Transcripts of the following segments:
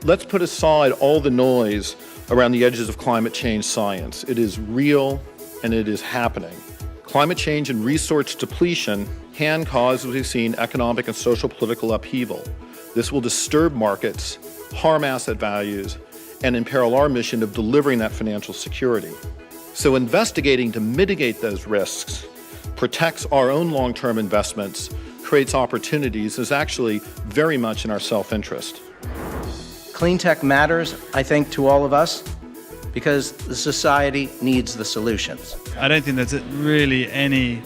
Let's put aside all the noise around the edges of climate change science. It is real and it is happening. Climate change and resource depletion can cause, as we've seen, economic and social political upheaval. This will disturb markets, harm asset values, and imperil our mission of delivering that financial security. So investigating to mitigate those risks protects our own long-term investments, creates opportunities, is actually very much in our self-interest. Clean tech matters, I think, to all of us because the society needs the solutions. I don't think there's really any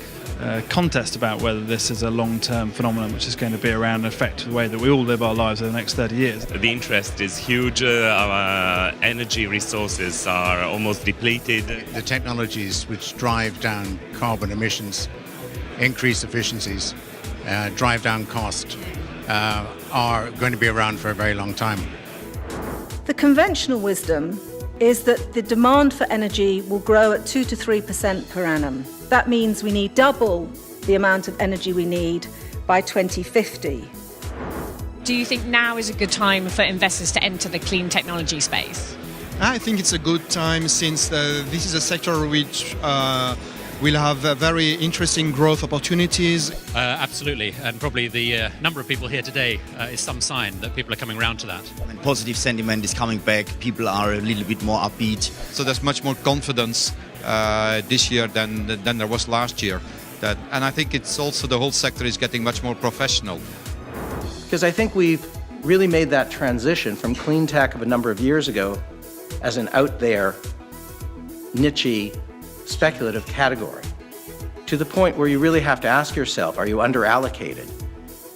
contest about whether this is a long-term phenomenon which is going to be around and affect the way that we all live our lives in the next 30 years. The interest is huge. Our energy resources are almost depleted. The technologies which drive down carbon emissions, increase efficiencies, drive down cost, are going to be around for a very long time. The conventional wisdom is that the demand for energy will grow at 2 to 3% per annum. That means we need double the amount of energy we need by 2050. Do you think now is a good time for investors to enter the clean technology space? I think it's a good time since this is a sector which will have very interesting growth opportunities. Absolutely, and probably the number of people here today is some sign that people are coming around to that. Positive sentiment is coming back, people are a little bit more upbeat. So there's much more confidence this year than there was last year. And I think it's also the whole sector is getting much more professional. Because I think we've really made that transition from clean tech of a number of years ago as an out there, niche-y, speculative category, to the point where you really have to ask yourself, are you underallocated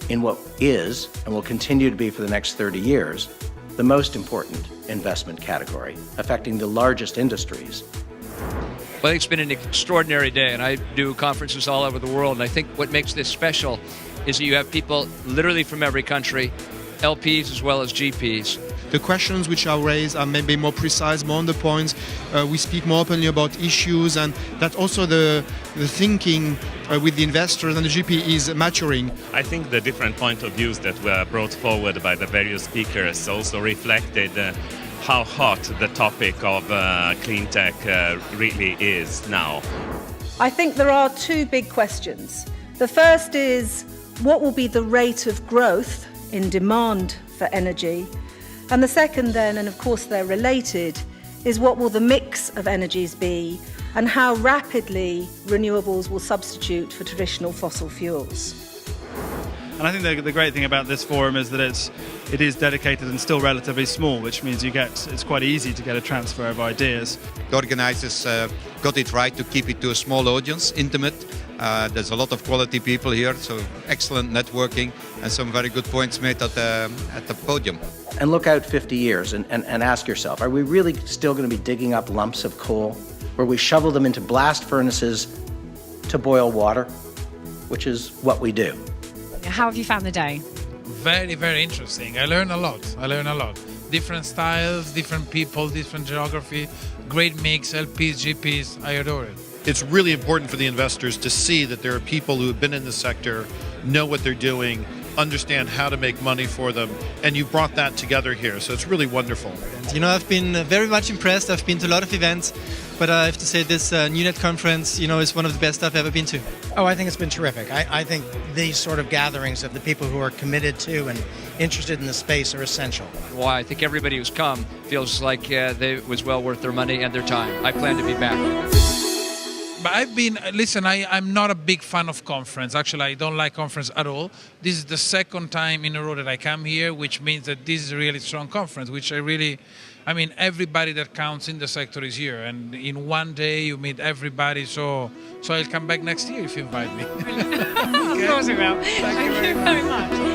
in what is, and will continue to be for the next 30 years, the most important investment category, affecting the largest industries? Well, it's been an extraordinary day, and I do conferences all over the world, and I think what makes this special is that you have people literally from every country, LPs as well as GPs. The questions which are raised are maybe more precise, more on the points. We speak more openly about issues, and that also the thinking with the investors and the GP is maturing. I think the different point of views that were brought forward by the various speakers also reflected how hot the topic of clean tech really is now. I think there are two big questions. The first is, what will be the rate of growth in demand for energy? And the second then, and of course they're related, is what will the mix of energies be and how rapidly renewables will substitute for traditional fossil fuels. And I think the great thing about this forum is that it is dedicated and still relatively small, which means it's quite easy to get a transfer of ideas. The organizers got it right to keep it to a small audience, intimate. There's a lot of quality people here, so excellent networking and some very good points made at the podium. And look out 50 years and ask yourself, are we really still going to be digging up lumps of coal where we shovel them into blast furnaces to boil water, which is what we do? How have you found the day? Very, very interesting. I learn a lot. Different styles, different people, different geography, great mix, LPs, GPs. I adore it. It's really important for the investors to see that there are people who have been in the sector, know what they're doing, understand how to make money for them, and you brought that together here, so it's really wonderful. You know, I've been very much impressed. I've been to a lot of events, but I have to say this NewNet conference, is one of the best I've ever been to. Oh, I think it's been terrific. I think these sort of gatherings of the people who are committed to and interested in the space are essential. Well, I think everybody who's come feels like it was well worth their money and their time. I plan to be back. But I'm not a big fan of conference. Actually, I don't like conference at all. This is the second time in a row that I come here, which means that this is a really strong conference, which everybody that counts in the sector is here. And in one day, you meet everybody. So I'll come back next year if you invite me. Of course we will. Thank you very much.